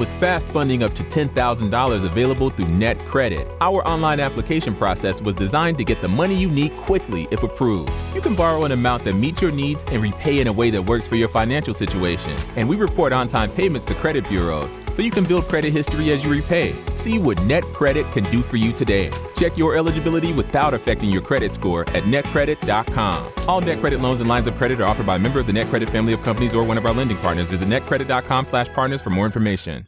with fast funding up to $10,000 available through Net Credit. Our online application process was designed to get the money you need quickly if approved. You can borrow an amount that meets your needs and repay in a way that works for your financial situation. And we report on-time payments to credit bureaus, so you can build credit history as you repay. See what Net Credit can do for you today. Check your eligibility without affecting your credit score at netcredit.com. All Net Credit loans and lines of credit are offered by a member of the Net Credit family of companies or one of our lending partners. Visit netcredit.com/partners for more information.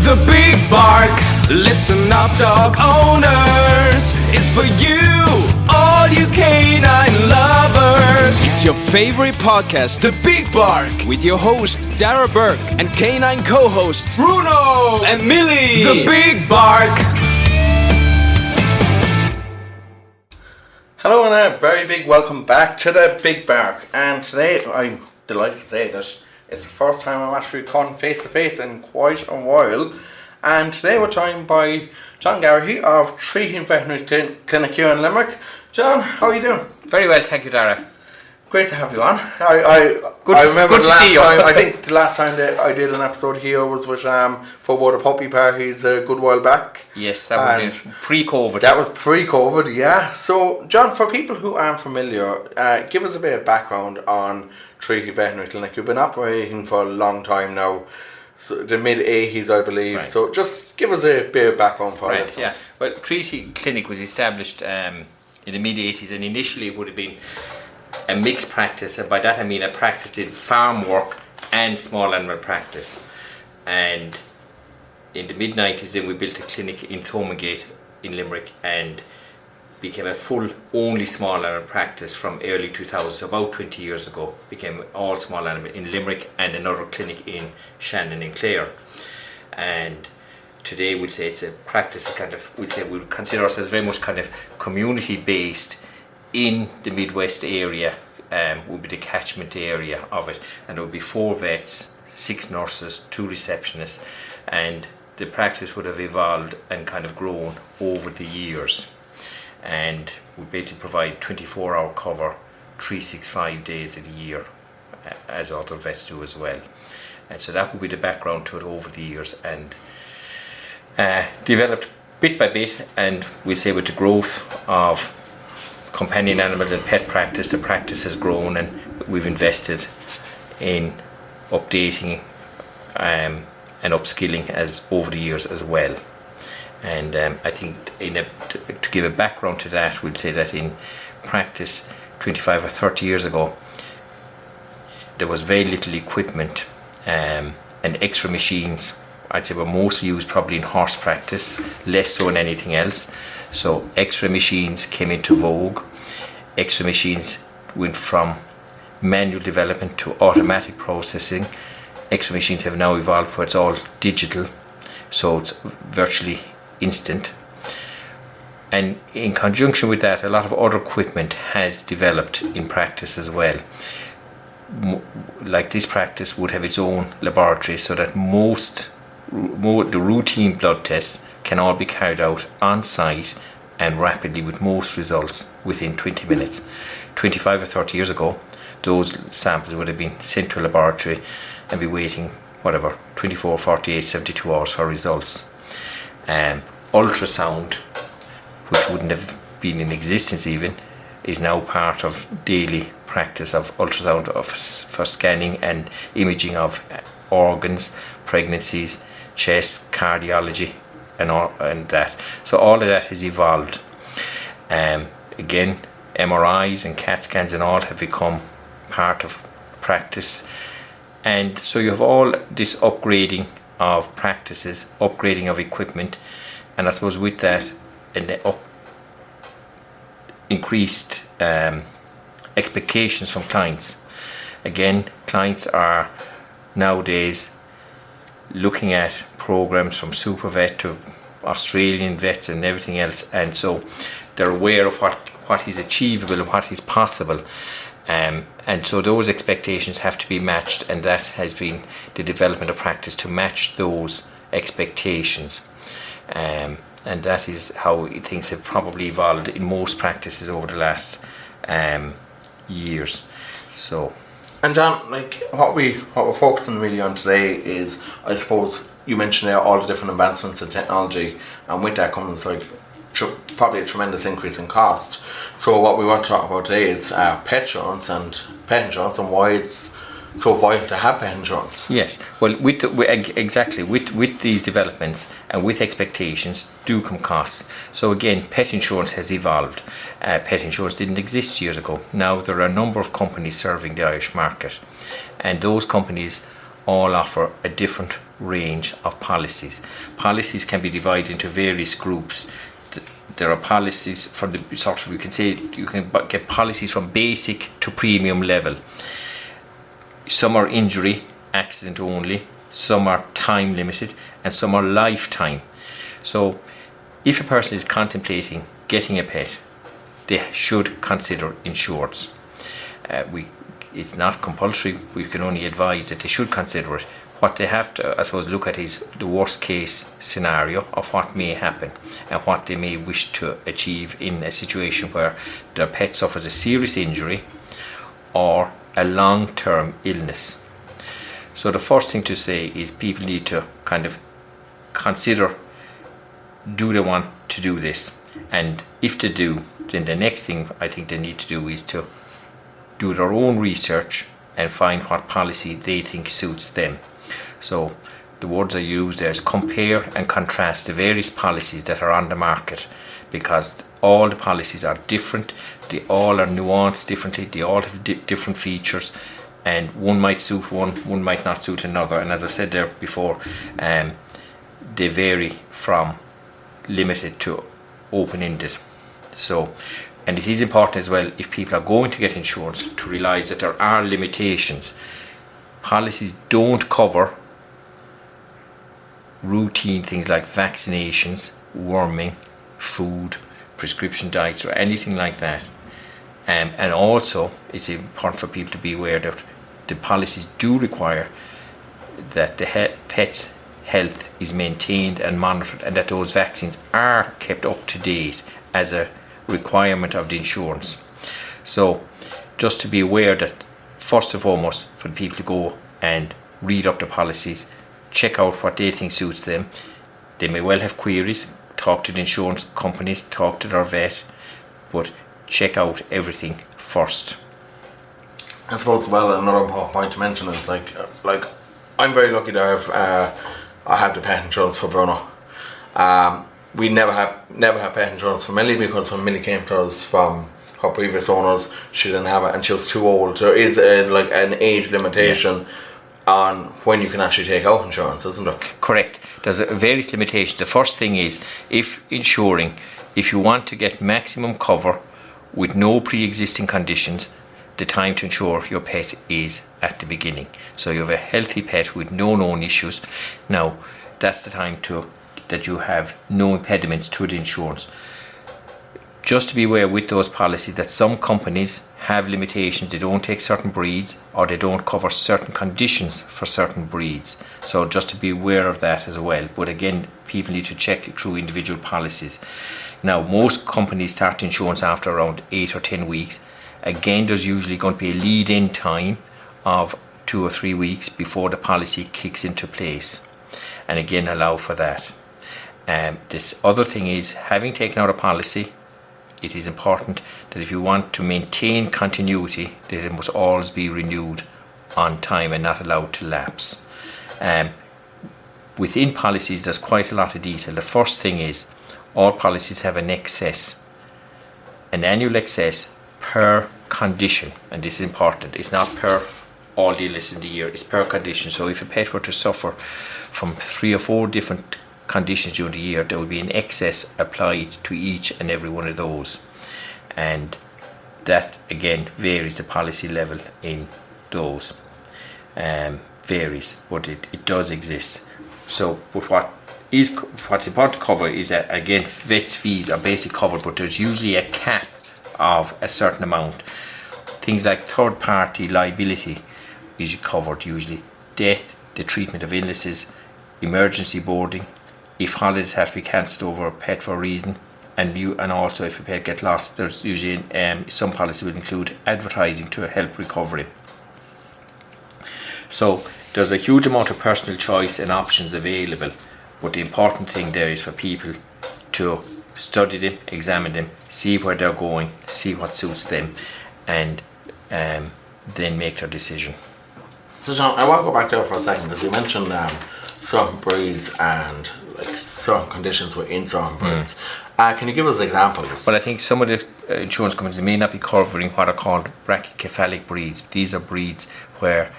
The Big Bark, listen up dog owners, it's for you, all you canine lovers. It's your favorite podcast, The Big Bark, with your host Darragh Burke and canine co-hosts Bruno and Milly. The Big Bark. Hello and a very big welcome back to The Big Bark, and today I'm delighted to say that it's the first time I'm actually come face to face in quite a while, and today we're joined by John Garrahy of Treaty Veterinary Clinic here in Limerick. John, how are you doing? Very well, thank you, Darragh. Great to have you on. I remember the last time. I think the last time that I did an episode here was with for the puppy parties a good while back. Yes, that was pre-COVID. That was pre-COVID, yeah. So, John, for people who aren't familiar, give us a bit of background on Treaty Veterinary Clinic. You've been operating for a long time now, so the mid-80s, I believe. Right. So, just give us a bit of background for us. Yeah. Well, Treaty Clinic was established in the mid-80s, and initially it would have been a mixed practice, and by that I mean a practice did farm work and small animal practice. And in the mid-90s then we built a clinic in Thomondgate in Limerick and became a full only small animal practice from early 2000, so about 20 years ago. Became all small animal in Limerick and another clinic in Shannon and Clare. And today we'd say it's a practice we'd consider ourselves very much kind of community based in the Midwest area. Would be the catchment area of it, and there would be 4 vets, 6 nurses, 2 receptionists, and the practice would have evolved and kind of grown over the years. And we basically provide 24-hour cover 365 days of the year, as other vets do as well. And so that would be the background to it over the years, and developed bit by bit. And we say with the growth of companion animals and pet practice, the practice has grown, and we've invested in updating and upskilling as over the years as well. And I think to give a background to that, we'd say that in practice 25 or 30 years ago there was very little equipment, and extra machines I'd say were mostly used probably in horse practice, less so in anything else. So extra machines came into vogue. Extra machines went from manual development to automatic processing. Extra machines have now evolved where it's all digital, so it's virtually instant. And in conjunction with that, a lot of other equipment has developed in practice as well. Like this practice would have its own laboratory, so that the routine blood tests can all be carried out on site and rapidly, with most results within 20 minutes. 25 or 30 years ago, those samples would have been sent to a laboratory and be waiting 24, 48, 72 hours for results. Ultrasound, which wouldn't have been in existence even, is now part of daily practice of ultrasound for scanning and imaging of organs, pregnancies, chest, cardiology, and that. So all of that has evolved. Again, MRIs and CAT scans and all have become part of practice. And so you have all this upgrading of practices, upgrading of equipment, and I suppose with that, and the increased expectations from clients. Again, clients are nowadays looking at programs from Supervet to Australian vets and everything else, and so they're aware of what is achievable and what is possible, and so those expectations have to be matched, and that has been the development of practice to match those expectations. and that is how things have probably evolved in most practices over the last years. So, and John, like what we're focusing really on today is, I suppose you mentioned there all the different advancements in technology, and with that comes like probably a tremendous increase in cost. So what we want to talk about today is pet insurance and why it's so vital to have pet insurance. Yes, well, with these developments and with expectations do come costs. So again, pet insurance has evolved. Pet insurance didn't exist years ago. Now there are a number of companies serving the Irish market, and those companies all offer a different range of policies. Policies can be divided into various groups. There are policies from the sort of, you can say, you can get policies from basic to premium level. Some are injury, accident only, some are time limited, and some are lifetime. So if a person is contemplating getting a pet, they should consider insurance. It's not compulsory, we can only advise that they should consider it. What they have to, I suppose, look at is the worst case scenario of what may happen and what they may wish to achieve in a situation where their pet suffers a serious injury or a long-term illness. So the first thing to say is people need to kind of consider, do they want to do this? And if they do, then the next thing I think they need to do is to do their own research and find what policy they think suits them. So the words I use there is compare and contrast the various policies that are on the market, because all the policies are different, they all are nuanced differently, they all have different features, and one might suit one might not suit another. And as I said there before, they vary from limited to open-ended. So, and it is important as well, if people are going to get insurance, to realise that there are limitations. Policies don't cover routine things like vaccinations, worming, food, prescription diets, or anything like that. And also it's important for people to be aware that the policies do require that the pet's health is maintained and monitored, and that those vaccines are kept up to date as a requirement of the insurance. So just to be aware that first and foremost, for the people to go and read up the policies, check out what they think suits them. They may well have queries, talk to the insurance companies, talk to their vet, but check out everything first. I suppose, well, another point to mention is like I'm very lucky to have I have the pet insurance for Bruno. We never had pet insurance for Milly, because when Milly came to us from her previous owners, she didn't have it and she was too old. There is an age limitation on when you can actually take out insurance, isn't there? Correct. There's a various limitations. The first thing is, if you want to get maximum cover with no pre-existing conditions, the time to insure your pet is at the beginning. So you have a healthy pet with no known issues. Now, that's the time that you have no impediments to the insurance. Just to be aware with those policies that some companies have limitations. They don't take certain breeds, or they don't cover certain conditions for certain breeds. So just to be aware of that as well. But again, people need to check through individual policies. Now, most companies start insurance after around 8 or 10 weeks. Again, there's usually going to be a lead-in time of 2 or 3 weeks before the policy kicks into place. And again, allow for that. This other thing is, having taken out a policy, it is important that if you want to maintain continuity, that it must always be renewed on time and not allowed to lapse. Within policies, there's quite a lot of detail. The first thing is, all policies have an excess, an annual excess per condition, and this is important. It's not per all the illness in the year, it's per condition. So if a pet were to suffer from 3 or 4 different conditions during the year, there will be an excess applied to each and every one of those, and that again varies. The policy level in those varies, but it does exist. So but what's important to cover is that, again, vets fees are basically covered, but there's usually a cap of a certain amount. Things like third party liability is covered usually, death, the treatment of illnesses, emergency boarding, if holidays have to be cancelled over a pet for a reason, and also if a pet gets lost, there's usually some policy will include advertising to help recovery. So there's a huge amount of personal choice and options available, but the important thing there is for people to study them, examine them, see where they're going, see what suits them, and then make their decision. So John, I want to go back there for a second, because you mentioned certain breeds and like certain conditions within certain breeds. Can you give us examples? Well, I think some of the insurance companies may not be covering what are called brachycephalic breeds. These are breeds where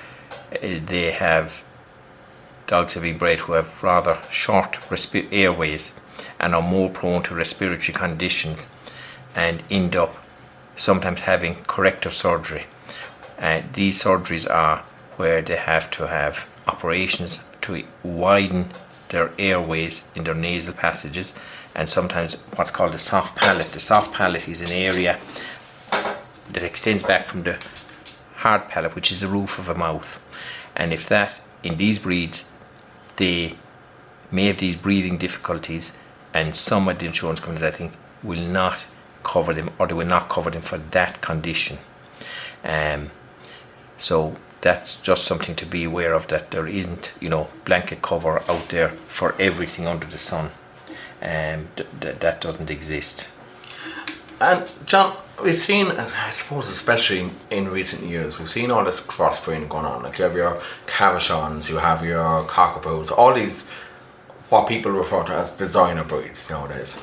they have dogs have been bred who have rather short airways and are more prone to respiratory conditions, and end up sometimes having corrective surgery. These surgeries are where they have to have operations to widen their airways in their nasal passages, and sometimes what's called the soft palate. The soft palate is an area that extends back from the hard palate, which is the roof of a mouth. And if that, in these breeds, they may have these breathing difficulties, and some of the insurance companies, I think, will not cover them, or they will not cover them for that condition. So that's just something to be aware of, that there isn't, blanket cover out there for everything under the sun. That doesn't exist. And John, we've seen, I suppose especially in recent years, we've seen all this crossbreeding going on. Like you have your Cavachons, you have your Cockapoos, all these what people refer to as designer breeds nowadays.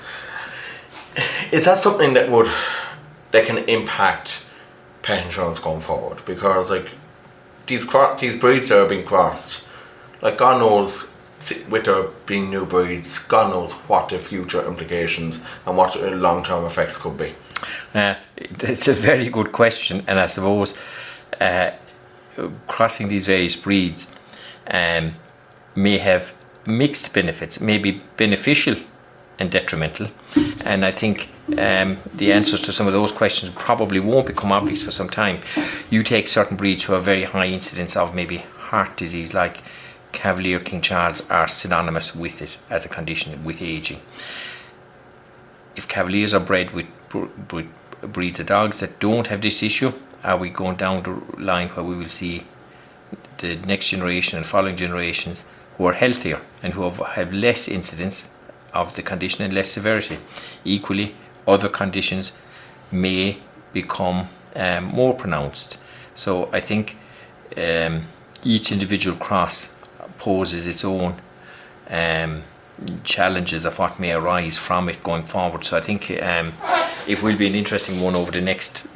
Is that something that can impact pet insurance going forward? Because like these breeds that are being crossed, like God knows, with there being new breeds, God knows what the future implications and what the long-term effects could be. It's a very good question, and I suppose crossing these various breeds may have mixed benefits, may be beneficial and detrimental, and I think the answers to some of those questions probably won't become obvious for some time. You take certain breeds who have very high incidence of maybe heart disease, like Cavalier King Charles, are synonymous with it as a condition with aging. If Cavaliers are bred with breeds of dogs that don't have this issue, are we going down the line where we will see the next generation and following generations who are healthier and who have less incidence of the condition and less severity? Equally, other conditions may become more pronounced. So I think each individual cross poses its own challenges of what may arise from it going forward. So I think it will be an interesting one over the next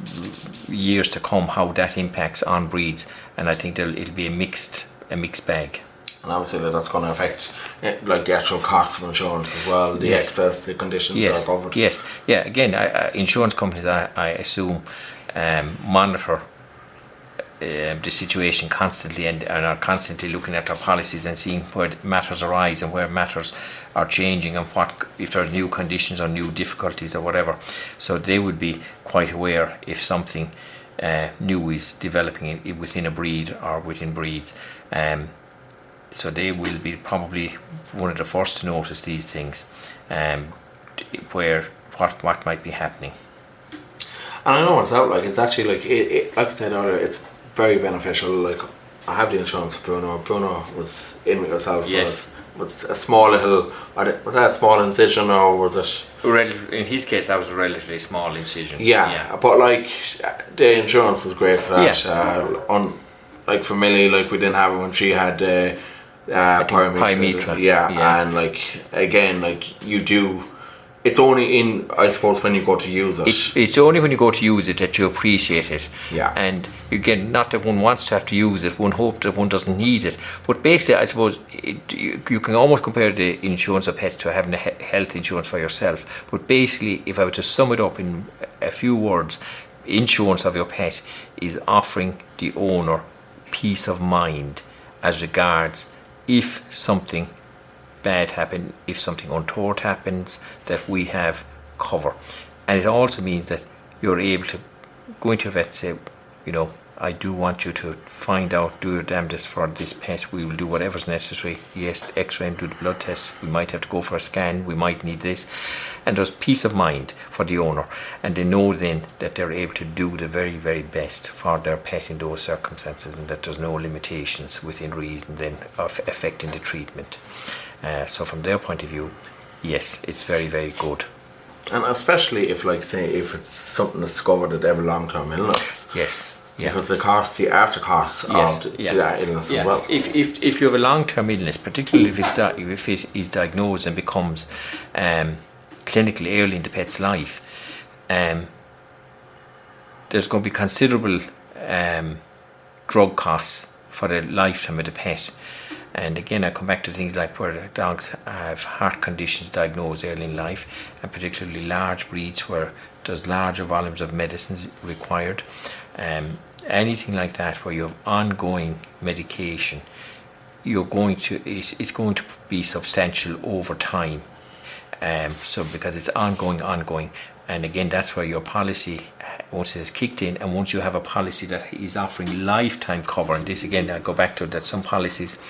years to come, how that impacts on breeds, and I think it'll be a mixed bag. And obviously that's going to affect like the actual cost of insurance as well, the excess, the conditions that are covered. Yes, yeah. Again, insurance companies, I assume, monitor the situation constantly and are constantly looking at their policies and seeing where matters arise and where matters are changing, and what if there are new conditions or new difficulties or whatever. So they would be quite aware if something new is developing within a breed or within breeds. So they will be probably one of the first to notice these things, where what might be happening. And I know myself, like it's actually like I said earlier, it's very beneficial. Like I have the insurance for Bruno. Bruno was in with yourself. Yes. Was a small little. Was that a small incision or was it? In his case, that was a relatively small incision. Yeah. But like the insurance was great for that. Like for Milly, like we didn't have it when she had pyometra. Yeah, and like again, like you do. It's only in, I suppose, when you go to use it. It's only when you go to use it that you appreciate it. Yeah. And again, not that one wants to have to use it, one hopes that one doesn't need it. But basically, I suppose, you can almost compare the insurance of pets to having a health insurance for yourself. But basically, if I were to sum it up in a few words, insurance of your pet is offering the owner peace of mind as regards if something bad happen, if something untoward happens, that we have cover. And it also means that you're able to go into a vet and say, I do want you to find out, do your damnedest for this pet. We will do whatever's necessary. Yes, x-ray and do the blood tests. We might have to go for a scan. We might need this. And there's peace of mind for the owner. And they know then that they're able to do the very, very best for their pet in those circumstances, and that there's no limitations within reason then of affecting the treatment. So from their point of view, yes, it's very, very good. And especially if, like, say, if it's something that's discovered that they have a long-term illness. Yes. Yeah. Because the after costs of that illness as well. If you have a long-term illness, particularly if it is diagnosed and becomes clinically early in the pet's life, there's going to be considerable drug costs for the lifetime of the pet. And again, I come back to things like where dogs have heart conditions diagnosed early in life, and particularly large breeds where there's larger volumes of medicines required. Anything like that where you have ongoing medication, it's going to be substantial over time. So because it's ongoing, and again, that's where your policy, once it has kicked in, and once you have a policy that is offering lifetime cover, and this again, I go back to that some policies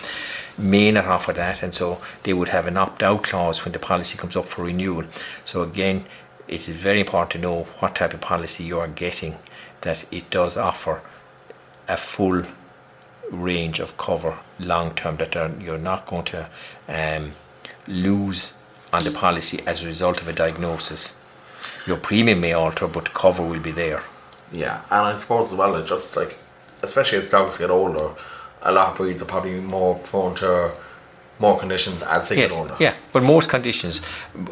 may not offer that, and so they would have an opt-out clause when the policy comes up for renewal. So again, it is very important to know what type of policy you are getting, that it does offer a full range of cover long term, that you're not going to lose on the policy as a result of a diagnosis. Your premium may alter, but the cover will be there. Yeah, and I suppose as well, it's just like, especially as dogs get older, a lot of breeds are probably more prone to more conditions as they get older. Yeah, but most conditions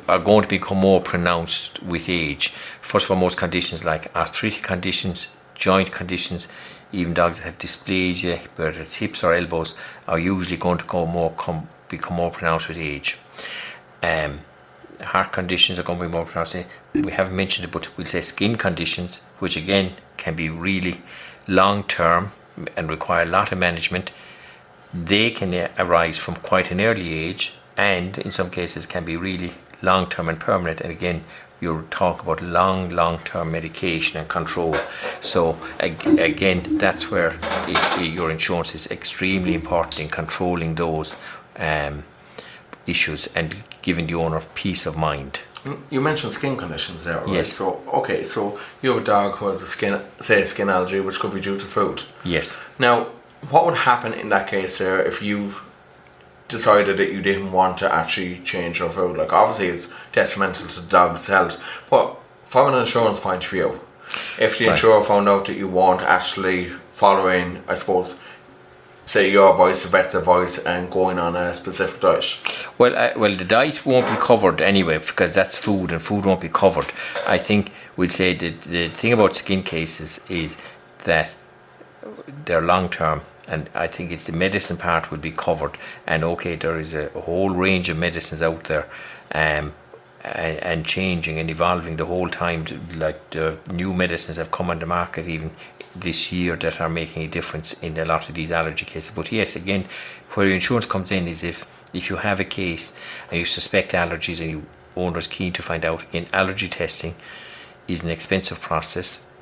are going to become more pronounced with age. First of all, most conditions like arthritic conditions, joint conditions, even dogs that have dysplasia, whether it's hips or elbows, are usually going to become more pronounced with age. Heart conditions are going to be more pronounced. We haven't mentioned it, but we'll say skin conditions, which again can be really long term and require a lot of management. They can arise from quite an early age, and in some cases can be really long term and permanent. And again, you talk about long term medication and control. So again, that's where your insurance is extremely important in controlling those issues and giving the owner peace of mind. You mentioned skin conditions there, right? Yes. So you have a dog who has a skin allergy, which could be due to food. Yes. Now, what would happen in that case there if you decided that you didn't want to actually change your food? Like, obviously it's detrimental to the dog's health, but from an insurance point of view, if the insurer found out that you weren't actually following, I suppose, say your advice, the vet's advice, and going on a specific diet? Well, the diet won't be covered anyway, because that's food, and food won't be covered. I think we'd say that the thing about skin cases is that they're long term, and I think it's the medicine part will be covered. And okay, there is a whole range of medicines out there, and changing and evolving the whole time. Like the new medicines have come on the market even this year that are making a difference in a lot of these allergy cases. But yes, again, where your insurance comes in is if you have a case and you suspect allergies and your owner is keen to find out. Again, allergy testing is an expensive process,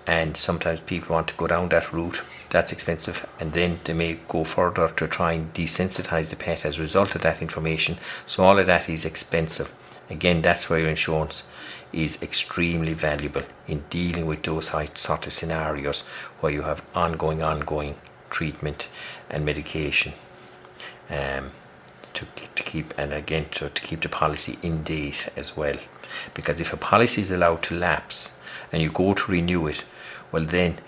and sometimes people want to go down that route. That's expensive, and then they may go further to try and desensitize the pet as a result of that information. So all of that is expensive. Again, that's where your insurance is extremely valuable in dealing with those sort of scenarios where you have ongoing treatment and medication to keep the policy in date as well. Because if a policy is allowed to lapse and you go to renew it, well then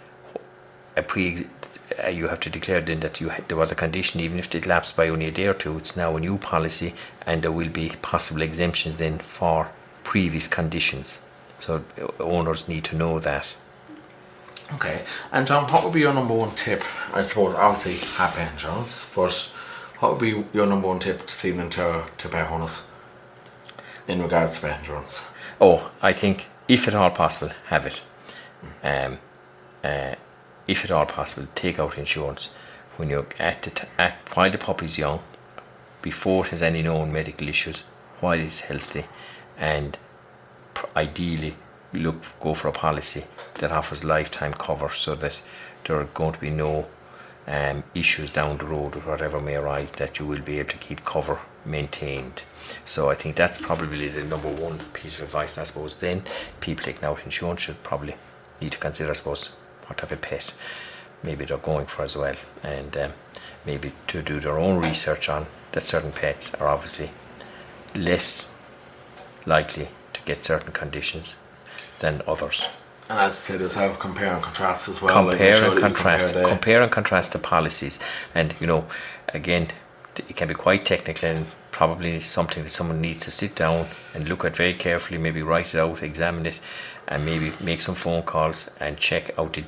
you have to declare then that there was a condition, even if it lapsed by only a day or two. It's now a new policy, and there will be possible exemptions then for previous conditions. So owners need to know that. Okay, and John, what would be your number one tip? I suppose obviously have pet insurance, but what would be your number one tip this evening to pet owners in regards to pet insurance? Oh, I think if at all possible, have it. If at all possible, take out insurance when you're while the puppy is young, before it has any known medical issues, while it's healthy, and ideally go for a policy that offers lifetime cover, so that there are going to be no issues down the road with whatever may arise, that you will be able to keep cover maintained. So I think that's probably the number one piece of advice. And I suppose then people taking out insurance should probably need to consider, I suppose, what type of pet maybe they're going for as well, and maybe to do their own research on that certain pets are obviously less likely to get certain conditions than others. And as I said, let's have compare and contrast as well. Compare and contrast the policies, and again, it can be quite technical and probably something that someone needs to sit down and look at very carefully, maybe write it out, examine it, and maybe make some phone calls and check out the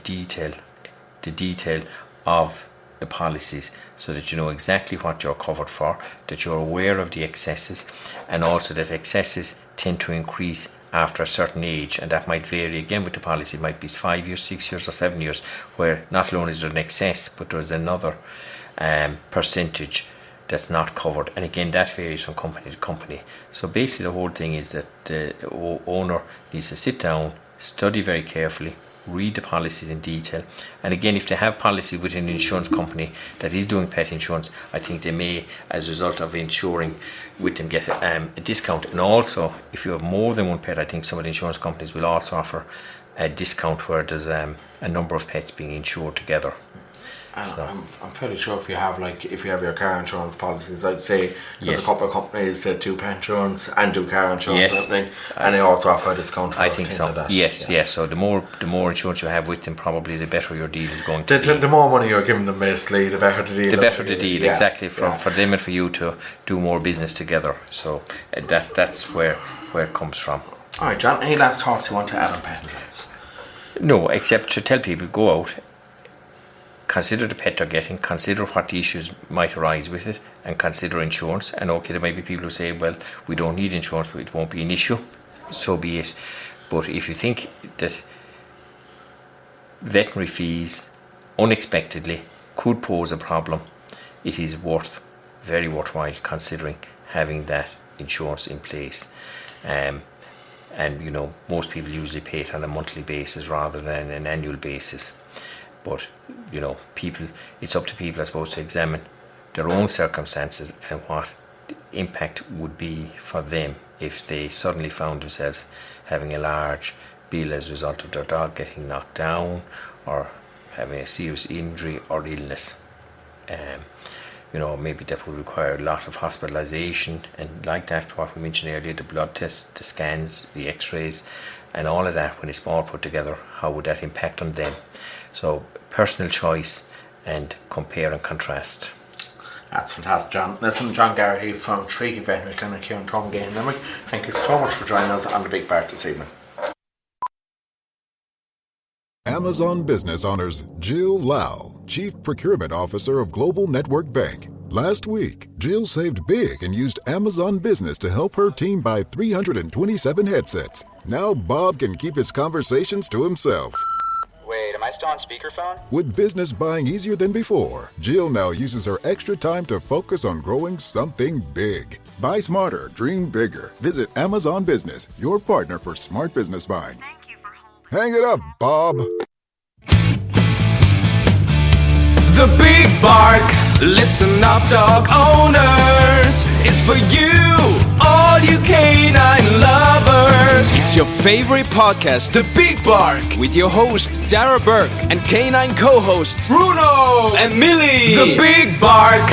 detail of the policies, so that you know exactly what you're covered for, that you're aware of the excesses, and also that excesses tend to increase after a certain age, and that might vary again with the policy. It might be 5 years, 6 years or 7 years, where not only is there an excess, but there's another percentage that's not covered, and again that varies from company to company. So basically the whole thing is that the owner needs to sit down, study very carefully, read the policies in detail, and again, if they have policy within an insurance company that is doing pet insurance, I think they may, as a result of insuring with them, get a discount. And also, if you have more than one pet, I think some of the insurance companies will also offer a discount where there's a number of pets being insured together. And so, I'm fairly sure if you have your car insurance policies, I'd say there's yes. a couple of companies that do pet insurance and do car insurance, yes. and they also offer a discount for I think so. Like that. Yes. So the more insurance you have with them, probably the better your deal is going to be. The more money you're giving them, basically, the better the deal. The better the deal, exactly, for them and for you to do more business together. So that's where it comes from. All right, John. Any last thoughts you want to add on pet insurance? No, except to tell people, go out, consider the pet they're getting, consider what the issues might arise with it, and consider insurance. And okay, there might be people who say, well, we don't need insurance, but it won't be an issue. So be it. But if you think that veterinary fees unexpectedly could pose a problem, it is very worthwhile considering having that insurance in place. And most people usually pay it on a monthly basis rather than an annual basis. But it's up to people, I suppose, to examine their own circumstances and what the impact would be for them if they suddenly found themselves having a large bill as a result of their dog getting knocked down or having a serious injury or illness. Maybe that would require a lot of hospitalisation, and like that, what we mentioned earlier, the blood tests, the scans, the x-rays, and all of that, when it's all put together, how would that impact on them? So personal choice and compare and contrast. That's fantastic, John. Listen, John Garrahy from Treaty Veterinary Clinic here in Trumgate in Limerick. Thank you so much for joining us on the Big Bark this evening. Amazon Business honors Jill Lau, Chief Procurement Officer of Global Network Bank. Last week, Jill saved big and used Amazon Business to help her team buy 327 headsets. Now Bob can keep his conversations to himself. Wait, am I still on speakerphone? With business buying easier than before, Jill now uses her extra time to focus on growing something big. Buy smarter, dream bigger. Visit Amazon Business, your partner for smart business buying. Thank you for holding. Hang it up, Bob. The Big Bark, listen up dog owners, it's for you, all you canine lovers. It's your favorite podcast, The Big Bark, with your host Darragh and canine co-hosts Bruno and Milly. The Big Bark.